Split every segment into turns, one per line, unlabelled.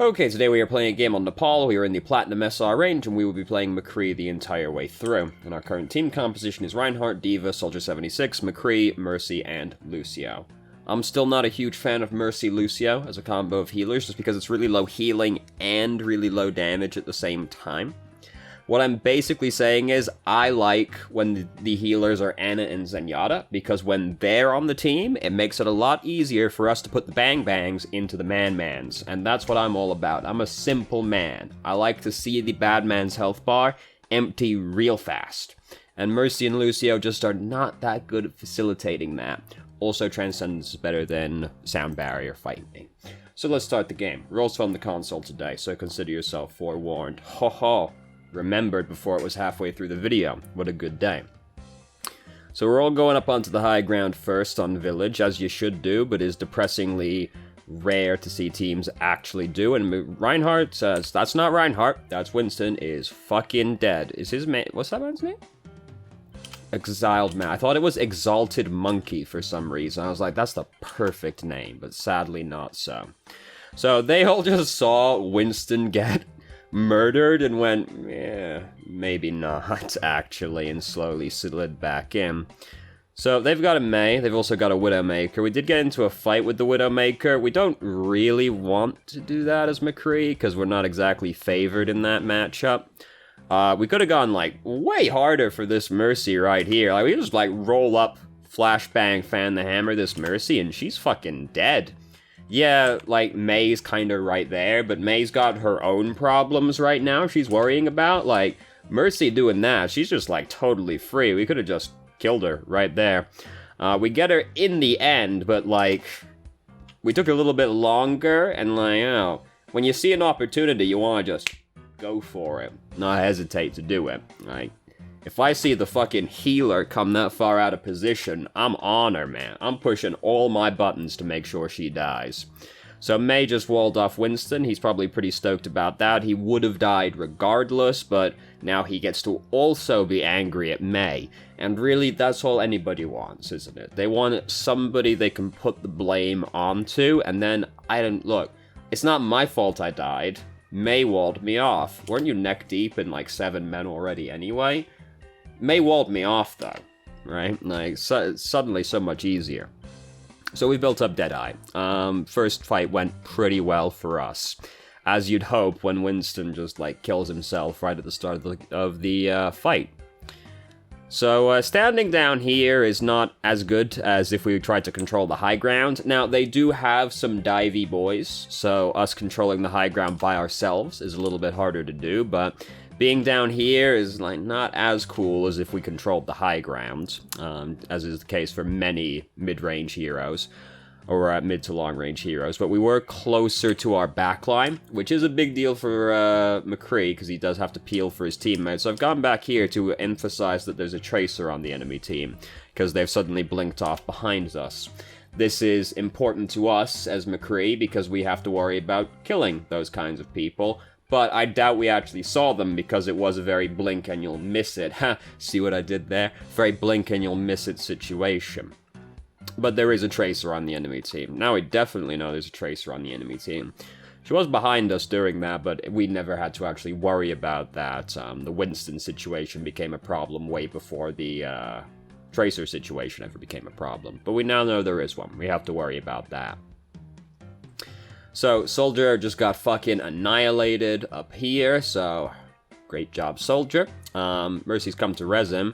Okay, today we are playing a game on Nepal. We are in the Platinum SR range, and we will be playing McCree the entire way through. And our current team composition is Reinhardt, Diva, Soldier 76, McCree, Mercy, and Lucio. I'm still not a huge fan of Mercy Lucio as a combo of healers, just because it's really low healing and really low damage at the same time. What I'm basically saying is, I like when the healers are Ana and Zenyatta, because when they're on the team, it makes it a lot easier for us to put the bang-bangs into the man-mans, and that's what I'm all about. I'm a simple man. I like to see the bad man's health bar empty real fast, and Mercy and Lucio just are not that good at facilitating that. Also, Transcendence is better than Sound Barrier fighting. So let's start the game. We're also on the console today, so consider yourself forewarned. Ho ho! Remembered before it was halfway through the video. What a good day. So we're all going up onto the high ground first on Village, as you should do, but is depressingly rare to see teams actually do. And Reinhardt says, that's not Reinhardt, that's Winston, is fucking dead. Is his man, what's that man's name? Exiled Man. I thought it was Exalted Monkey for some reason. I was like, that's the perfect name, but sadly not so. So they all just saw Winston get murdered and went, yeah, maybe not, actually, and slowly slid back in. So they've got a Mei, they've also got a Widowmaker. We did get into a fight with the Widowmaker. We don't really want to do that as McCree, because we're not exactly favored in that matchup. We could have gone, like, way harder for this Mercy right here. Like, we just, like, roll up, flashbang, fan the hammer this Mercy, and she's fucking dead. Yeah, like, Mei's kind of right there, but Mei's got her own problems right now she's worrying about. Like, Mercy doing that, she's just, like, totally free. We could have just killed her right there. We get her in the end, but, like, we took a little bit longer, and, like, oh, when you see an opportunity, you want to just go for it. Not hesitate to do it. Like, if I see the fucking healer come that far out of position, I'm on her, man. I'm pushing all my buttons to make sure she dies. So Mei just walled off Winston. He's probably pretty stoked about that. He would have died regardless, but now he gets to also be angry at Mei. And really, that's all anybody wants, isn't it? They want somebody they can put the blame onto, and then, look, it's not my fault I died. Mei walled me off. Weren't you neck deep in, like, 7 men already anyway? Mei walled me off, though, right? Like, suddenly so much easier. So we built up Deadeye. First fight went pretty well for us, as you'd hope when Winston just, like, kills himself right at the start of the fight. So, standing down here is not as good as if we tried to control the high ground. Now, they do have some divey boys, so us controlling the high ground by ourselves is a little bit harder to do, but being down here is, like, not as cool as if we controlled the high ground, as is the case for many mid-range heroes, or mid to long-range heroes, but we were closer to our backline, which is a big deal for McCree, because he does have to peel for his teammates. So I've gone back here to emphasize that there's a Tracer on the enemy team, because they've suddenly blinked off behind us. This is important to us as McCree, because we have to worry about killing those kinds of people, but I doubt we actually saw them because it was a very blink and you'll miss it. Ha, see what I did there? Very blink and you'll miss it situation. But there is a Tracer on the enemy team. Now we definitely know there's a Tracer on the enemy team. She was behind us during that, but we never had to actually worry about that. The Winston situation became a problem way before the Tracer situation ever became a problem. But we now know there is one. We have to worry about that. So, Soldier just got fucking annihilated up here, so great job, Soldier. Mercy's come to res him.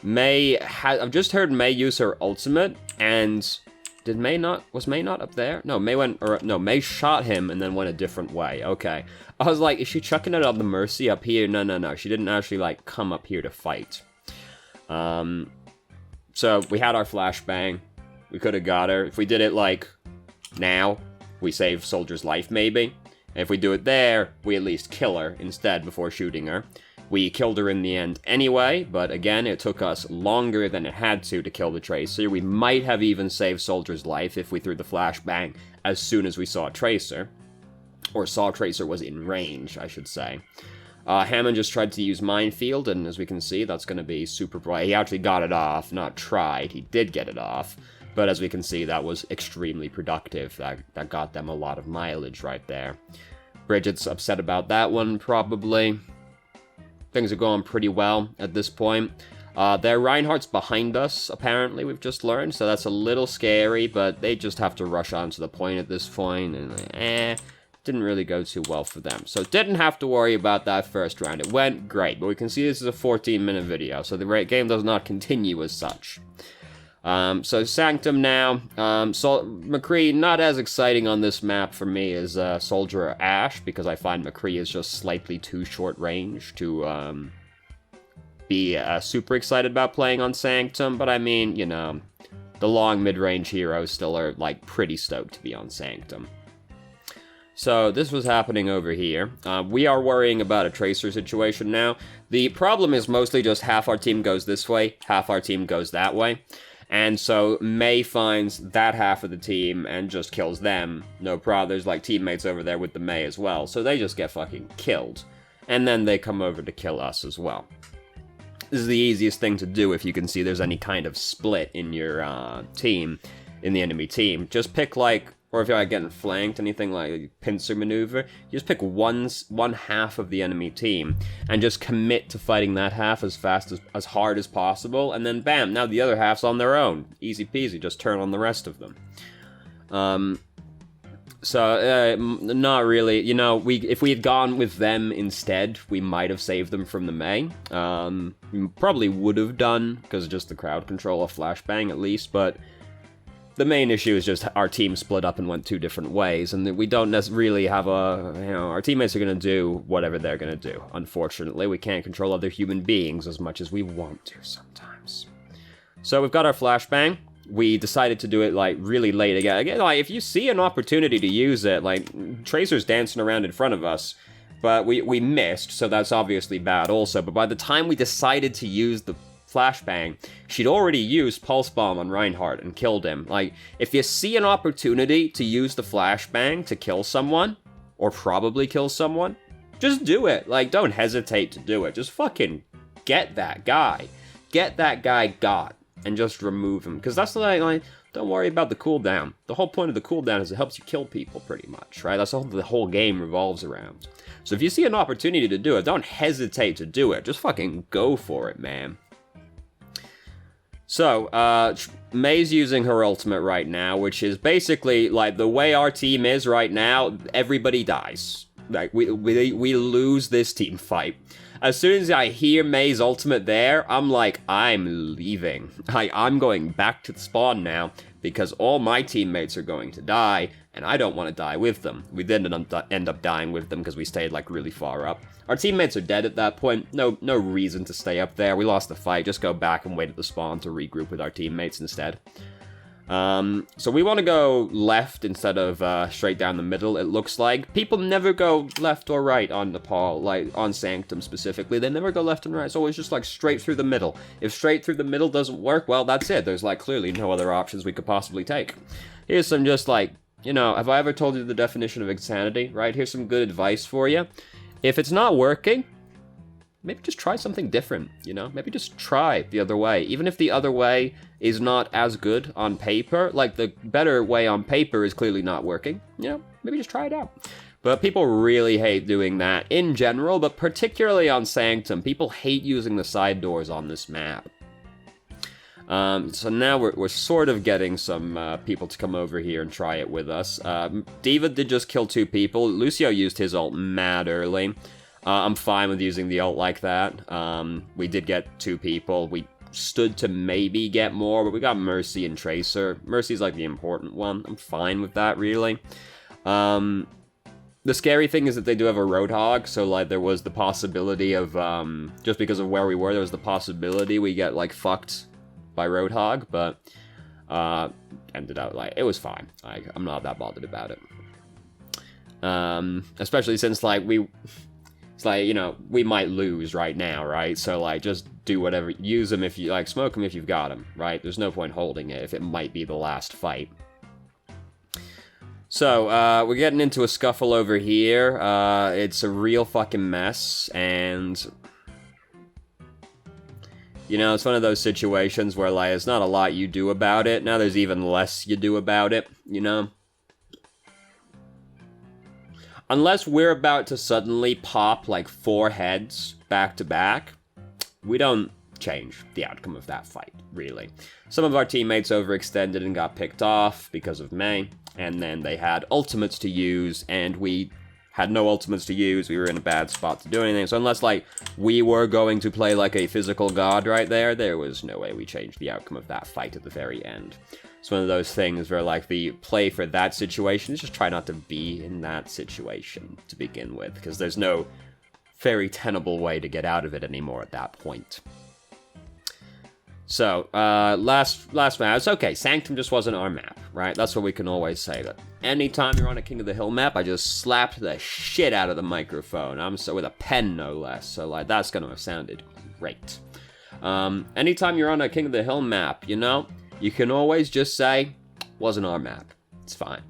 I've just heard Mei use her ultimate, and was Mei not up there? No, Mei shot him and then went a different way. Okay. I was like, is she chucking it on the Mercy up here? No. She didn't actually, like, come up here to fight. So, we had our flashbang. We could have got her. If we did it, like, now, we save Soldier's life, maybe. If we do it there, we at least kill her instead before shooting her. We killed her in the end anyway, but again, it took us longer than it had to kill the Tracer. We might have even saved Soldier's life if we threw the flashbang as soon as we saw Tracer. Or saw Tracer was in range, I should say. Hammond just tried to use Minefield, and as we can see, that's going to be super bright. He actually got it off, not tried. He did get it off. But as we can see, that was extremely productive. That got them a lot of mileage right there. Bridget's upset about that one, probably. Things are going pretty well at this point. Their Reinhardt's behind us, apparently, we've just learned, so that's a little scary, but they just have to rush on to the point at this point, and didn't really go too well for them. So didn't have to worry about that first round. It went great, but we can see this is a 14-minute video, so the game does not continue as such. So Sanctum now. McCree, not as exciting on this map for me as Soldier or Ash, because I find McCree is just slightly too short range to be super excited about playing on Sanctum, but I mean, you know, the long mid-range heroes still are, like, pretty stoked to be on Sanctum. So this was happening over here. We are worrying about a Tracer situation now. The problem is mostly just half our team goes this way, half our team goes that way. And so Mei finds that half of the team and just kills them. No problem. There's like teammates over there with the Mei as well. So they just get fucking killed. And then they come over to kill us as well. This is the easiest thing to do if you can see there's any kind of split in your team, in the enemy team. Just pick like, or if you're like getting flanked, anything like pincer maneuver, you just pick one half of the enemy team and just commit to fighting that half as fast as hard as possible, and then bam, now the other half's on their own. Easy peasy, just turn on the rest of them. Not really, you know, if we had gone with them instead, we might have saved them from the Mei. We probably would have done, because of just the crowd control of Flashbang at least, but the main issue is just our team split up and went two different ways, and we don't really have our teammates are going to do whatever they're going to do. Unfortunately, we can't control other human beings as much as we want to sometimes. So we've got our Flashbang. We decided to do it, like, really late again. Like, if you see an opportunity to use it, like, Tracer's dancing around in front of us, but we missed, so that's obviously bad also. But by the time we decided to use the Flashbang, she'd already used Pulse Bomb on Reinhardt and killed him. Like, if you see an opportunity to use the Flashbang to kill someone, or probably kill someone, just do it. Like, don't hesitate to do it. Just fucking get that guy. Get that guy got, and just remove him. Because that's like, don't worry about the cooldown. The whole point of the cooldown is it helps you kill people, pretty much, right? That's all the whole game revolves around. So if you see an opportunity to do it, don't hesitate to do it. Just fucking go for it, man. So, Mei's using her ultimate right now, which is basically, like, the way our team is right now, everybody dies. Like, we lose this team fight. As soon as I hear Mei's ultimate there, I'm like, I'm leaving. I'm going back to the spawn now, because all my teammates are going to die, and I don't want to die with them. We didn't end up dying with them because we stayed, like, really far up. Our teammates are dead at that point. No reason to stay up there. We lost the fight. Just go back and wait at the spawn to regroup with our teammates instead. So we want to go left instead of straight down the middle, it looks like. People never go left or right on Nepal, like on Sanctum specifically. They never go left and right. It's always just like straight through the middle. If straight through the middle doesn't work, well, that's it. There's like clearly no other options we could possibly take. Here's some just like, you know, have I ever told you the definition of insanity, right? Here's some good advice for you. If it's not working, maybe just try something different, you know? Maybe just try the other way. Even if the other way is not as good on paper, like the better way on paper is clearly not working, you know? Maybe just try it out. But people really hate doing that in general, but particularly on Sanctum. People hate using the side doors on this map. So now we're sort of getting some people to come over here and try it with us. Diva did just kill 2 people. Lucio used his ult mad early. I'm fine with using the ult like that. We did get 2 people. We stood to maybe get more, but we got Mercy and Tracer. Mercy's like the important one. I'm fine with that, really. The scary thing is that they do have a Roadhog, so like there was the possibility of, just because of where we were, there was the possibility we get like fucked by Roadhog, but ended up like, it was fine. I'm not that bothered about it. Especially since like it's like, you know, we might lose right now, right? So, like, just do whatever. Use them if you, like, smoke them if you've got them, right? There's no point holding it if it might be the last fight. So, we're getting into a scuffle over here. It's a real fucking mess, and you know, it's one of those situations where, like, there's not a lot you do about it. Now there's even less you do about it, you know? unless we're about to suddenly pop like 4 heads back to back, we don't change the outcome of that fight, really. Some of our teammates overextended and got picked off because of Mei, and then they had ultimates to use, and we had no ultimates to use. We were in a bad spot to do anything. So unless, like, we were going to play like a physical god right there, there was no way we changed the outcome of that fight at the very end. It's one of those things where, like, the play for that situation is just try not to be in that situation to begin with, because there's no very tenable way to get out of it anymore at that point. So, last map, it's okay, Sanctum just wasn't our map, right? That's what we can always say, that anytime you're on a King of the Hill map, I just slapped the shit out of the microphone, with a pen, no less, so, like, that's gonna have sounded great. Anytime you're on a King of the Hill map, you know, you can always just say, wasn't our map. It's fine.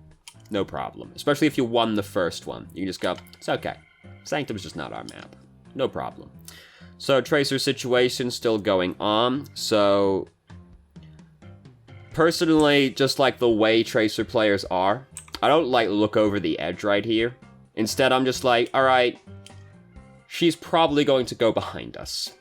No problem. Especially if you won the first one. You can just go, it's okay. Sanctum's just not our map. No problem. So, Tracer situation still going on. So, personally, just like the way Tracer players are, I don't, like, look over the edge right here. Instead, I'm just like, alright, she's probably going to go behind us.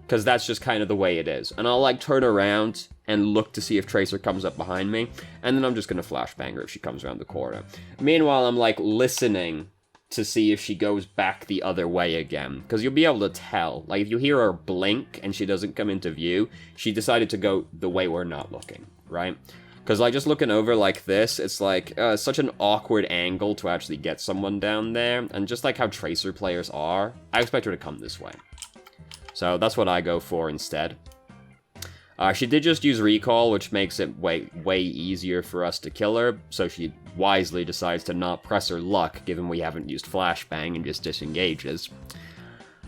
Because that's just kind of the way it is. And I'll, like, turn around and look to see if Tracer comes up behind me. And then I'm just going to flashbang her if she comes around the corner. Meanwhile, I'm, like, listening to see if she goes back the other way again. Because you'll be able to tell. Like, if you hear her blink and she doesn't come into view, she decided to go the way we're not looking, right? Because, like, just looking over like this, it's like such an awkward angle to actually get someone down there. And just like how Tracer players are, I expect her to come this way. So that's what I go for instead. She did just use recall, which makes it way easier for us to kill her, so she wisely decides to not press her luck, given we haven't used flashbang and just disengages.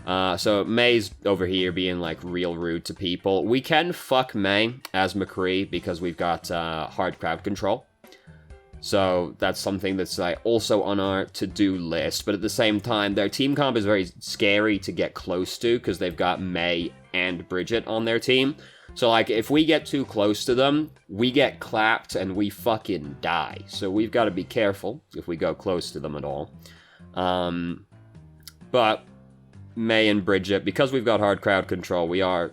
So Mei's over here being, like, real rude to people. We can fuck Mei as McCree, because we've got hard crowd control. So that's something that's, like, also on our to-do list, but at the same time, their team comp is very scary to get close to, because they've got Mei and Bridget on their team. So, like, if we get too close to them, we get clapped and we fucking die. So we've got to be careful if we go close to them at all. But Mei and Bridget, because we've got hard crowd control, we are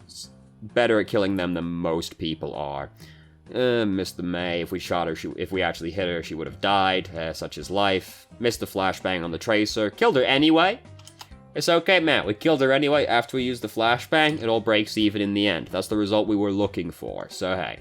better at killing them than most people are. Missed the Mei. If we shot her, if we actually hit her, she would have died. Such is life. Missed the flashbang on the Tracer. Killed her anyway. It's okay, man. We killed her anyway after we used the flashbang. It all breaks even in the end. That's the result we were looking for. So, hey.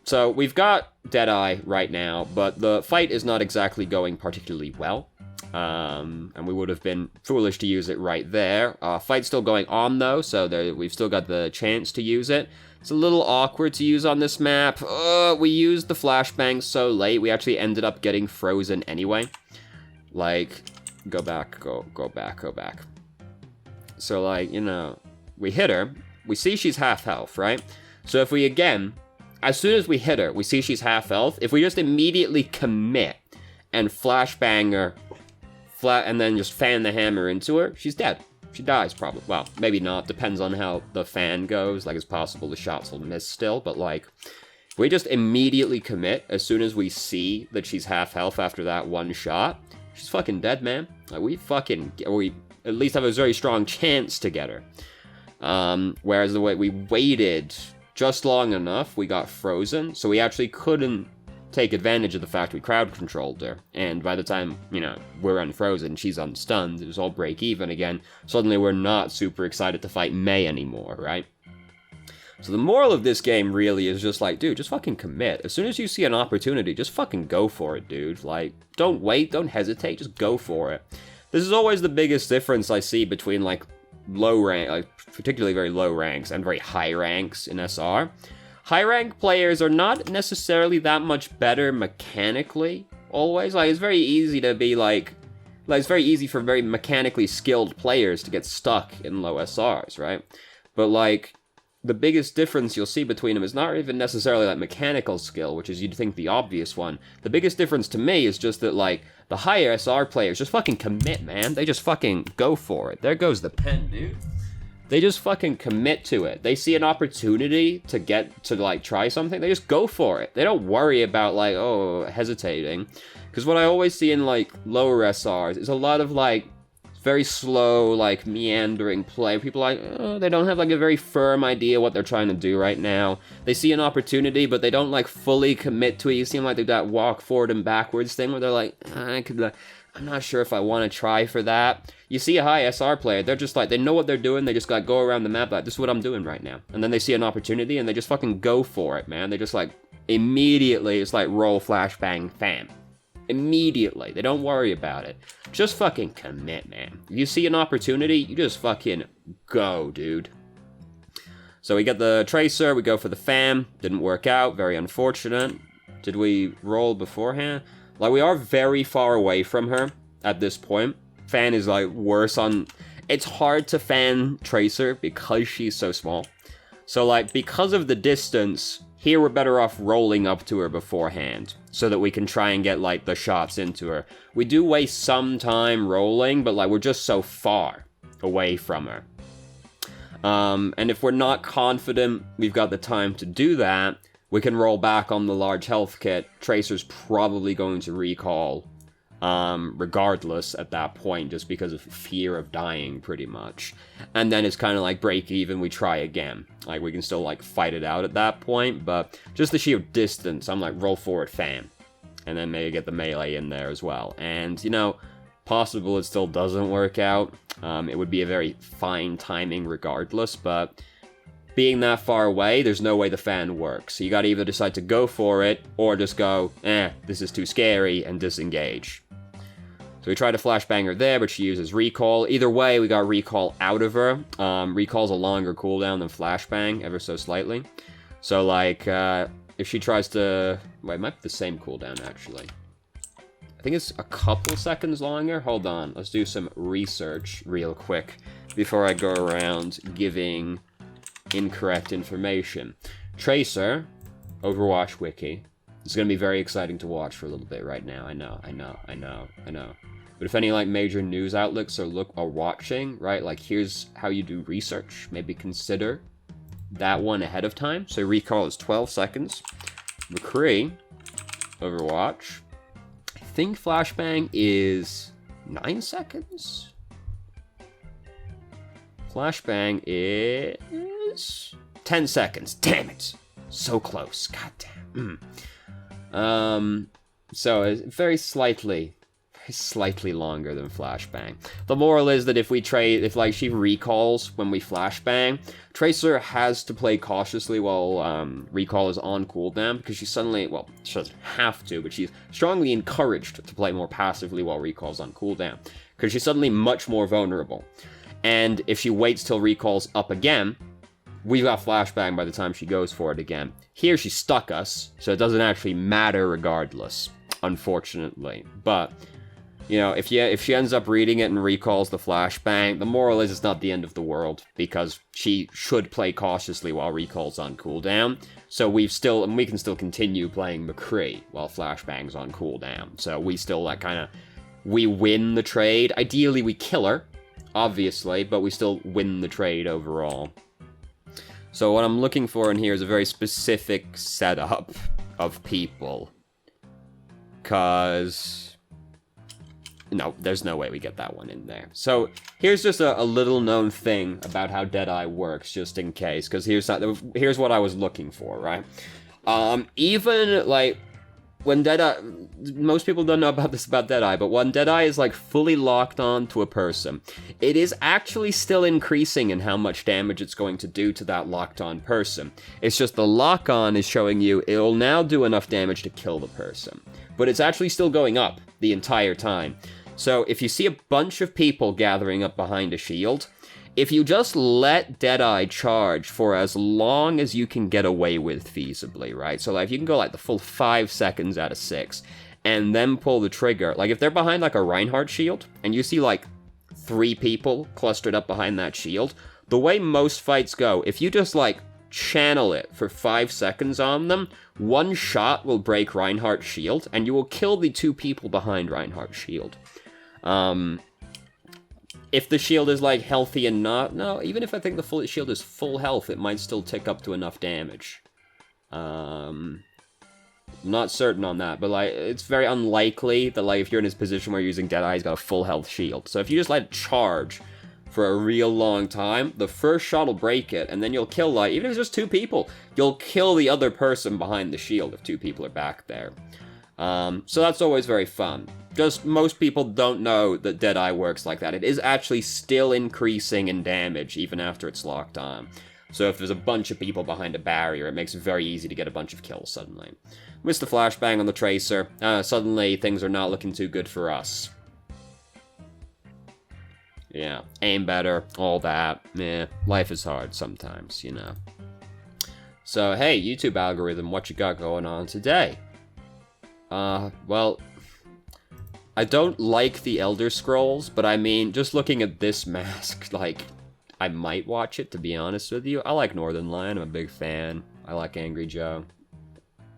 So, we've got Deadeye right now, but the fight is not exactly going particularly well. And we would have been foolish to use it right there. Fight's still going on, though, so we've still got the chance to use it. It's a little awkward to use on this map. We used the flashbang so late, we actually ended up getting frozen anyway. Like, go back. So, like, you know, we hit her. We see she's half health, right? So if we, again, as soon as we hit her, we see she's half health. If we just immediately commit and flashbang her, and then just fan the hammer into her, she's dead. She dies, probably. Well, maybe not. Depends on how the fan goes. Like, it's possible the shots will miss still, but, like, if we just immediately commit as soon as we see that she's half health after that one shot, she's fucking dead, man. Like, we at least have a very strong chance to get her. Whereas the way we waited just long enough, we got frozen, so we actually couldn't take advantage of the fact we crowd controlled her. And by the time, you know, we're unfrozen, she's unstunned, it was all break even again. Suddenly we're not super excited to fight Mei anymore, right? So the moral of this game really is just like, dude, just fucking commit. As soon as you see an opportunity, just fucking go for it, dude. Like, don't wait, don't hesitate, just go for it. This is always the biggest difference I see between, like, low rank, like, particularly very low ranks and very high ranks in SR. High rank players are not necessarily that much better mechanically, always. Like, it's very easy to be, like, it's very easy for very mechanically skilled players to get stuck in low SRs, right? But, like, the biggest difference you'll see between them is not even necessarily, like, mechanical skill, which is, you'd think, the obvious one. The biggest difference to me is just that, like, the higher SR players just fucking commit, man. They just fucking go for it. There goes the pen, dude. They just fucking commit to it. They see an opportunity to get to, like, try something. They just go for it. They don't worry about, like, oh, hesitating. Because what I always see in, like, lower SRs is a lot of, like, very slow, like, meandering play. People, like, oh, they don't have, like, a very firm idea what they're trying to do right now. They see an opportunity, but they don't, like, fully commit to it. You seem like they've that walk forward and backwards thing where they're like, I'm not sure if I want to try for that. You see a high SR player, they're just like, they know what they're doing, they just like go around the map like, this is what I'm doing right now. And then they see an opportunity and they just fucking go for it, man. They just like, immediately, it's like roll, flashbang, fam. Immediately. They don't worry about it. Just fucking commit, man. If you see an opportunity, you just fucking go, dude. So we get the Tracer, we go for the fam. Didn't work out, very unfortunate. Did we roll beforehand? Like, we are very far away from her at this point. Fan is, like, worse on... It's hard to fan Tracer because she's so small. So, like, because of the distance, here we're better off rolling up to her beforehand so that we can try and get, like, the shots into her. We do waste some time rolling, but, like, we're just so far away from her. And if we're not confident we've got the time to do that, we can roll back on the large health kit. Tracer's probably going to recall, regardless at that point, just because of fear of dying, pretty much. And then it's kind of like break even, we try again. Like, we can still, like, fight it out at that point, but just the sheer distance, I'm like, roll forward, fam. And then maybe get the melee in there as well. And, you know, possible it still doesn't work out. It would be a very fine timing regardless, but... being that far away, there's no way the fan works. So you gotta either decide to go for it, or just go, this is too scary, and disengage. So we try to flashbang her there, but she uses recall. Either way, we got recall out of her. Recall's a longer cooldown than flashbang, ever so slightly. So, like, if she tries to... Well, it might be the same cooldown, actually. I think it's a couple seconds longer. Hold on, let's do some research real quick before I go around giving... incorrect information. Tracer, Overwatch Wiki. It's going to be very exciting to watch for a little bit right now. I know. But if any, like, major news outlets are watching, right, like, here's how you do research. Maybe consider that one ahead of time. So recall is 12 seconds. McCree, Overwatch. I think flashbang is 9 seconds. Flashbang is 10 seconds. Damn it. So close. God damn. So it's very slightly longer than flashbang. The moral is that if like she recalls when we flashbang, Tracer has to play cautiously while recall is on cooldown, because she suddenly, well, she doesn't have to, but she's strongly encouraged to play more passively while recall's on cooldown, because she's suddenly much more vulnerable. And if she waits till recall's up again, we've got flashbang by the time she goes for it again. Here she stuck us, so it doesn't actually matter regardless, unfortunately. But, you know, if she ends up reading it and recalls the flashbang, the moral is it's not the end of the world, because she should play cautiously while recall's on cooldown. So we can still continue playing McCree while flashbang's on cooldown. So we still, like, we win the trade. Ideally, we kill her, obviously, but we still win the trade overall. So what I'm looking for in here is a very specific setup of people. Because... no, there's no way we get that one in there. So here's just a little known thing about how Deadeye works, just in case. Because here's what I was looking for, right? Even, like... when Deadeye... most people don't know about this about Deadeye, but when Deadeye is, like, fully locked on to a person, it is actually still increasing in how much damage it's going to do to that locked-on person. It's just the lock-on is showing you it'll now do enough damage to kill the person. But it's actually still going up the entire time. So if you see a bunch of people gathering up behind a shield, if you just let Deadeye charge for as long as you can get away with feasibly, right? So, like, if you can go, like, the full 5 seconds out of 6, and then pull the trigger. Like, if they're behind, like, a Reinhardt shield, and you see, like, 3 people clustered up behind that shield, the way most fights go, if you just, like, channel it for 5 seconds on them, one shot will break Reinhardt's shield, and you will kill the 2 people behind Reinhardt's shield. if the shield is, like, healthy and not... No, even if I think the full shield is full health, it might still tick up to enough damage. Not certain on that, but, like, it's very unlikely that, like, if you're in his position where you're using Deadeye, he's got a full health shield. So if you just let it charge for a real long time, the first shot will break it, and then you'll kill, like, even if it's just 2 people, you'll kill the other person behind the shield if 2 people are back there. So that's always very fun. Just most people don't know that Deadeye works like that. It is actually still increasing in damage even after it's locked on. So if there's a bunch of people behind a barrier, it makes it very easy to get a bunch of kills suddenly. Missed the flashbang on the Tracer. Suddenly things are not looking too good for us. Yeah, aim better, all that. Yeah, life is hard sometimes, you know. So, hey, YouTube algorithm, what you got going on today? Well, I don't like the Elder Scrolls, but I mean, just looking at this mask, like, I might watch it, to be honest with you. I like Northern Lion, I'm a big fan. I like Angry Joe.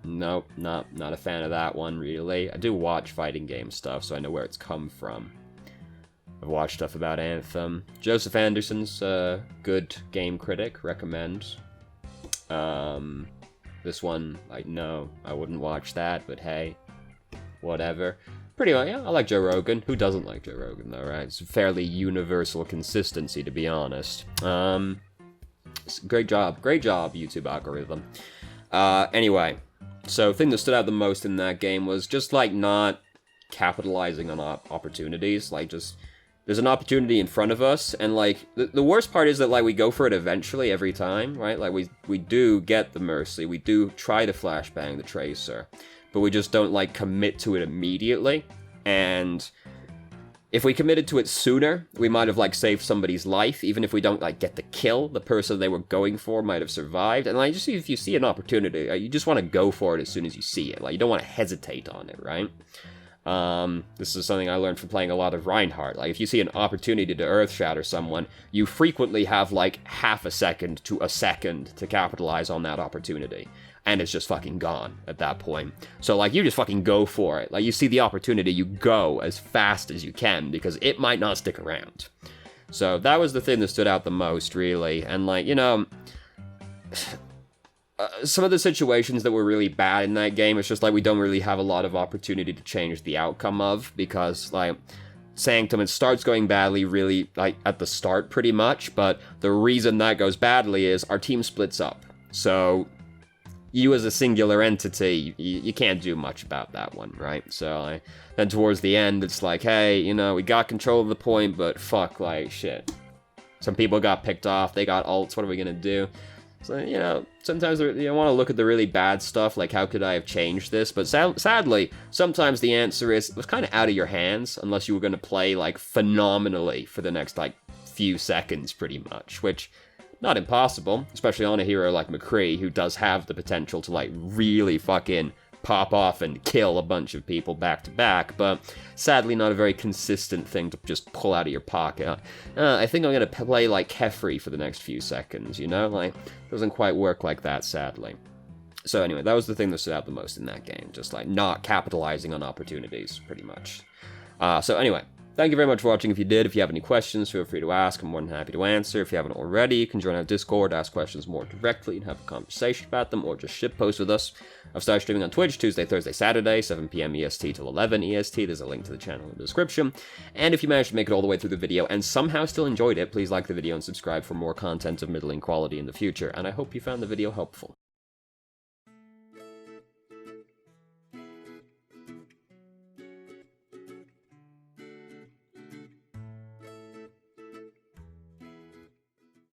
Nope, not a fan of that one, really. I do watch fighting game stuff, so I know where it's come from. I've watched stuff about Anthem. Joseph Anderson's a good game critic, recommend. This one, like, no, I wouldn't watch that, but hey, whatever. Pretty much, yeah, I like Joe Rogan. Who doesn't like Joe Rogan, though, right? It's a fairly universal consistency, to be honest. Great job, YouTube algorithm. Anyway, so the thing that stood out the most in that game was just, like, not capitalizing on opportunities, like, just... There's an opportunity in front of us, and, like, the worst part is that, like, we go for it eventually every time, right? Like, we do get the Mercy, we do try to flashbang the Tracer, but we just don't, like, commit to it immediately, and if we committed to it sooner, we might have, like, saved somebody's life, even if we don't, like, get the kill, the person they were going for might have survived, and, like, just if you see an opportunity, you just want to go for it as soon as you see it, like, you don't want to hesitate on it, right? This is something I learned from playing a lot of Reinhardt. Like, if you see an opportunity to earth-shatter someone, you frequently have, like, half a second to a second to capitalize on that opportunity. And it's just fucking gone at that point. So, like, you just fucking go for it. Like, you see the opportunity, you go as fast as you can, because it might not stick around. So, that was the thing that stood out the most, really. And, like, you know... some of the situations that were really bad in that game, it's just like we don't really have a lot of opportunity to change the outcome of, because, like, Sanctum, it starts going badly really, like, at the start pretty much, but the reason that goes badly is our team splits up. So, you as a singular entity, you can't do much about that one, right? So, then towards the end, it's like, hey, you know, we got control of the point, but fuck, like, shit. Some people got picked off, they got ults, what are we gonna do? So, you know, sometimes you want to look at the really bad stuff, like, how could I have changed this? But sadly, sometimes the answer is, it was kind of out of your hands, unless you were going to play, like, phenomenally for the next, like, few seconds, pretty much, which, not impossible, especially on a hero like McCree, who does have the potential to, like, really fucking pop off and kill a bunch of people back to back, but sadly not a very consistent thing to just pull out of your pocket. I think I'm gonna play like Kefri for the next few seconds, you know? Like, doesn't quite work like that, sadly. So anyway, that was the thing that stood out the most in that game, just like not capitalizing on opportunities, pretty much. So anyway, thank you very much for watching. If you did, if you have any questions, feel free to ask. I'm more than happy to answer. If you haven't already, you can join our Discord, ask questions more directly, and have a conversation about them, or just shitpost with us. I've started streaming on Twitch Tuesday, Thursday, Saturday, 7 p.m. EST till 11 EST. There's a link to the channel in the description. And if you managed to make it all the way through the video and somehow still enjoyed it, please like the video and subscribe for more content of middling quality in the future. And I hope you found the video helpful.